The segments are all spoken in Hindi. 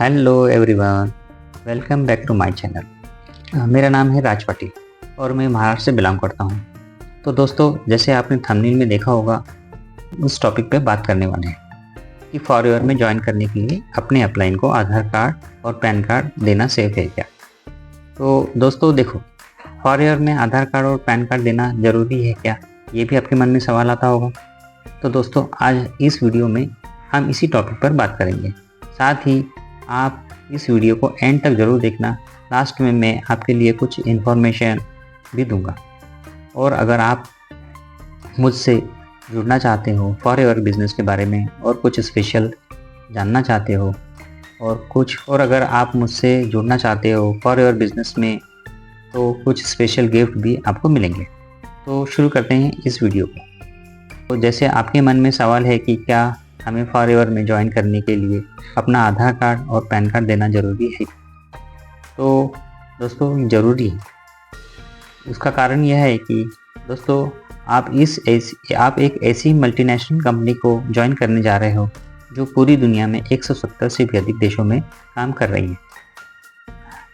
Hello everyone, welcome back to my channel. मेरा नाम है राज पाटिल और मैं महाराष्ट्र से बिलोंग करता हूँ। तो दोस्तों, जैसे आपने थंबनेल में देखा होगा, उस टॉपिक पे बात करने वाले हैं कि फॉरएवर में ज्वाइन करने के लिए अपने अपलाइन को आधार कार्ड और पैन कार्ड देना सेफ है क्या। तो दोस्तों देखो, फॉरएवर में आधार कार्ड और पैन कार्ड देना ज़रूरी है क्या, ये भी आपके मन में सवाल आता होगा। तो दोस्तों, आज इस वीडियो में हम इसी टॉपिक पर बात करेंगे। साथ ही आप इस वीडियो को एंड तक ज़रूर देखना। लास्ट में मैं आपके लिए कुछ इन्फॉर्मेशन भी दूंगा। और अगर आप मुझसे जुड़ना चाहते हो फॉरएवर बिजनेस के बारे में और कुछ स्पेशल जानना चाहते हो और अगर आप मुझसे जुड़ना चाहते हो फॉरएवर बिजनेस में, तो कुछ स्पेशल गिफ्ट भी आपको मिलेंगे। तो शुरू करते हैं इस वीडियो को। तो जैसे आपके मन में सवाल है कि क्या हमें फॉरएवर में ज्वाइन करने के लिए अपना आधार कार्ड और पैन कार्ड देना ज़रूरी है, तो दोस्तों ज़रूरी है। उसका कारण यह है कि दोस्तों, आप एक ऐसी मल्टीनेशनल कंपनी को ज्वाइन करने जा रहे हो जो पूरी दुनिया में 170 से भी अधिक देशों में काम कर रही है।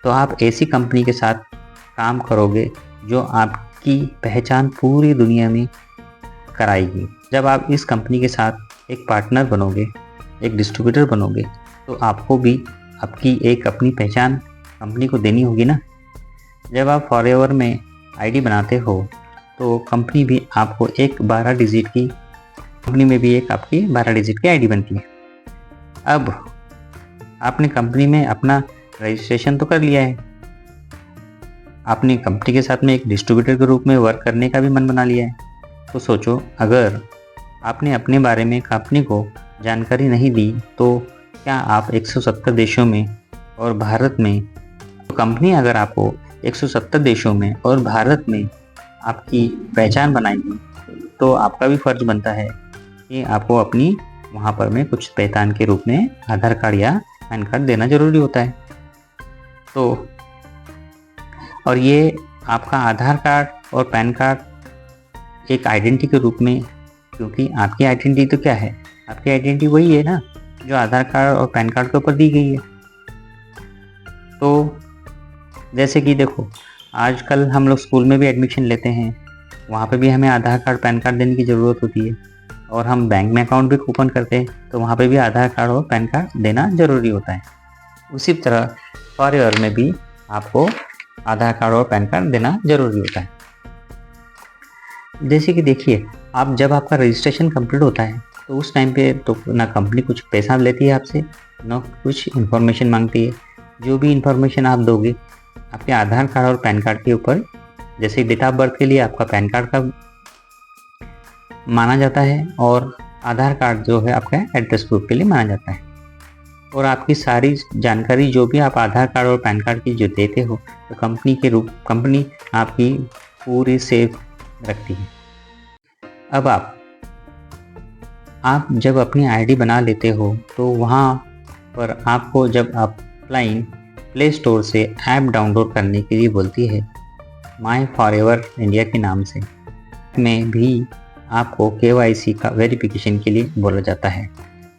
तो आप ऐसी कंपनी के साथ काम करोगे जो आपकी पहचान पूरी दुनिया में कराएगी। जब आप इस कंपनी के साथ एक पार्टनर बनोगे, एक डिस्ट्रीब्यूटर बनोगे, तो आपको भी आपकी एक अपनी पहचान कंपनी को देनी होगी ना। जब आप फॉरएवर में आईडी बनाते हो तो कंपनी भी आपको एक 12 डिजिट की आईडी बनती है। अब आपने कंपनी में अपना रजिस्ट्रेशन तो कर लिया है, आपने कंपनी के साथ में एक डिस्ट्रीब्यूटर के रूप में वर्क करने का भी मन बना लिया है। तो सोचो, अगर आपने अपने बारे में कंपनी को जानकारी नहीं दी तो क्या आप 170 देशों में और भारत में, कंपनी अगर आपको 170 देशों में और भारत में आपकी पहचान बनाएगी, तो आपका भी फर्ज बनता है कि आपको अपनी वहाँ पर में कुछ पहचान के रूप में आधार कार्ड या पैन कार्ड देना ज़रूरी होता है। तो और ये आपका आधार कार्ड और पैन कार्ड एक आइडेंटिटी के रूप में, क्योंकि आपकी आइडेंटिटी तो क्या है, आपकी आइडेंटिटी वही है ना जो आधार कार्ड और पैन कार्ड के ऊपर दी गई है। तो जैसे कि देखो, आजकल हम लोग स्कूल में भी एडमिशन लेते हैं, वहाँ पे भी हमें आधार कार्ड पैन कार्ड देने की ज़रूरत होती है। और हम बैंक में अकाउंट भी ओपन करते हैं तो वहाँ पे भी आधार कार्ड और पैन कार्ड देना ज़रूरी होता है। उसी तरह फॉरएवर में भी आपको आधार कार्ड और पैन कार्ड देना ज़रूरी होता है। जैसे कि देखिए, जब आपका रजिस्ट्रेशन कंप्लीट होता है तो उस टाइम पे तो ना कंपनी कुछ पैसा लेती है आपसे, ना कुछ इन्फॉर्मेशन मांगती है। जो भी इन्फॉर्मेशन आप दोगे आपके आधार कार्ड और पैन कार्ड के ऊपर, जैसे डेट ऑफ बर्थ के लिए आपका पैन कार्ड का माना जाता है और आधार कार्ड जो है आपका एड्रेस प्रूफ के लिए माना जाता है। और आपकी सारी जानकारी जो भी आप आधार कार्ड और पैन कार्ड की जो देते हो, तो कंपनी आपकी पूरी सेफ रखती है। अब आप जब अपनी आईडी बना लेते हो तो वहाँ पर आपको जब आप अपलाइन प्ले स्टोर से ऐप डाउनलोड करने के लिए बोलती है माय फॉरएवर इंडिया के नाम से, में भी आपको KYC का वेरिफिकेशन के लिए बोला जाता है।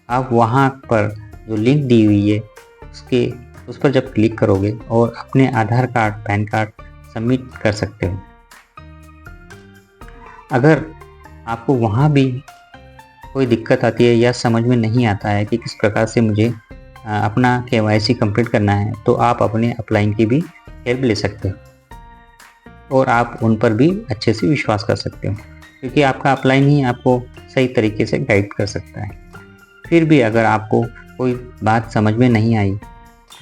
आप वहाँ पर जो लिंक दी हुई है उस पर जब क्लिक करोगे और अपने आधार कार्ड पैन कार्ड सबमिट कर सकते हो। अगर आपको वहाँ भी कोई दिक्कत आती है या समझ में नहीं आता है कि किस प्रकार से मुझे अपना KYC कंप्लीट करना है, तो आप अपने अपलाइन की भी हेल्प ले सकते हो और आप उन पर भी अच्छे से विश्वास कर सकते हो, क्योंकि आपका अपलाइन ही आपको सही तरीके से गाइड कर सकता है। फिर भी अगर आपको कोई बात समझ में नहीं आई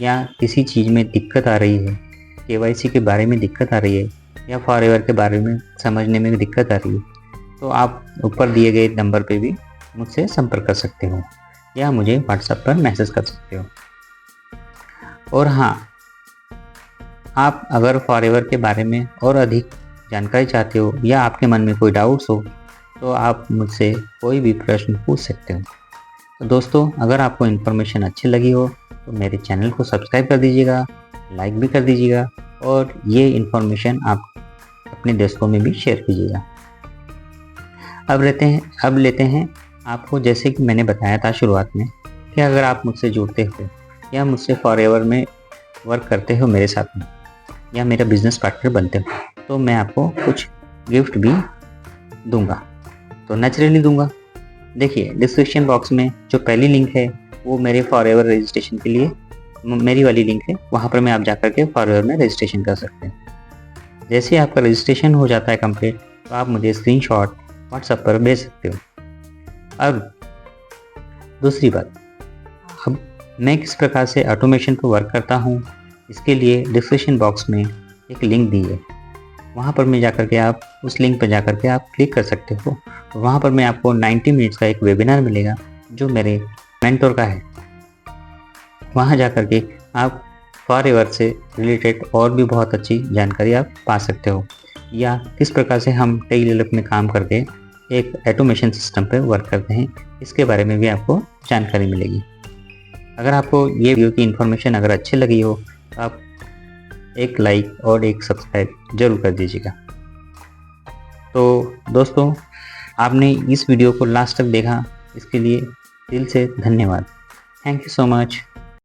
या किसी चीज़ में दिक्कत आ रही है, KYC के बारे में दिक्कत आ रही है या फॉरएवर के बारे में समझने में दिक्कत आ रही है, तो आप ऊपर दिए गए नंबर पे भी मुझसे संपर्क कर सकते हो या मुझे व्हाट्सएप पर मैसेज कर सकते हो। और हाँ, आप अगर फॉरएवर के बारे में और अधिक जानकारी चाहते हो या आपके मन में कोई डाउट्स हो, तो आप मुझसे कोई भी प्रश्न पूछ सकते हो। तो दोस्तों, अगर आपको इन्फॉर्मेशन अच्छी लगी हो तो मेरे चैनल को सब्सक्राइब कर दीजिएगा, लाइक भी कर दीजिएगा और ये इन्फॉर्मेशन आप अपने दोस्तों में भी शेयर कीजिएगा। अब लेते हैं आपको, जैसे कि मैंने बताया था शुरुआत में, कि अगर आप मुझसे जुड़ते हो या मुझसे फॉरएवर में वर्क करते हो मेरे साथ में, या मेरा बिजनेस पार्टनर बनते हो, तो मैं आपको कुछ गिफ्ट भी दूंगा। तो नेचुरली दूंगा। देखिए, डिस्क्रिप्शन बॉक्स में जो पहली लिंक है वो मेरे फॉरएवर रजिस्ट्रेशन के लिए मेरी वाली लिंक है, वहाँ पर मैं आप जाकर के फॉरएवर में रजिस्ट्रेशन कर सकते हैं। जैसे ही आपका रजिस्ट्रेशन हो जाता है कंप्लीट, तो आप मुझे स्क्रीनशॉट व्हाट्सएप पर भेज सकते हो। अब दूसरी बात, अब मैं किस प्रकार से ऑटोमेशन पर वर्क करता हूँ, इसके लिए डिस्क्रिप्शन बॉक्स में एक लिंक दी है, वहाँ पर मैं जाकर के आप उस लिंक पर जाकर के आप क्लिक कर सकते हो। वहाँ पर मैं आपको 90 मिनट्स का एक वेबिनार मिलेगा जो मेरे मेंटोर का है। वहाँ जाकर के आप फॉरएवर से रिलेटेड और भी बहुत अच्छी जानकारी आप पा सकते हो, या किस प्रकार से हम टेलीडेवलप में काम करके एक ऑटोमेशन सिस्टम पर वर्क करते हैं, इसके बारे में भी आपको जानकारी मिलेगी। अगर आपको ये वीडियो की इन्फॉर्मेशन अगर अच्छी लगी हो तो आप एक लाइक और एक सब्सक्राइब जरूर कर दीजिएगा। तो दोस्तों, आपने इस वीडियो को लास्ट तक देखा, इसके लिए दिल से धन्यवाद। Thank you so much.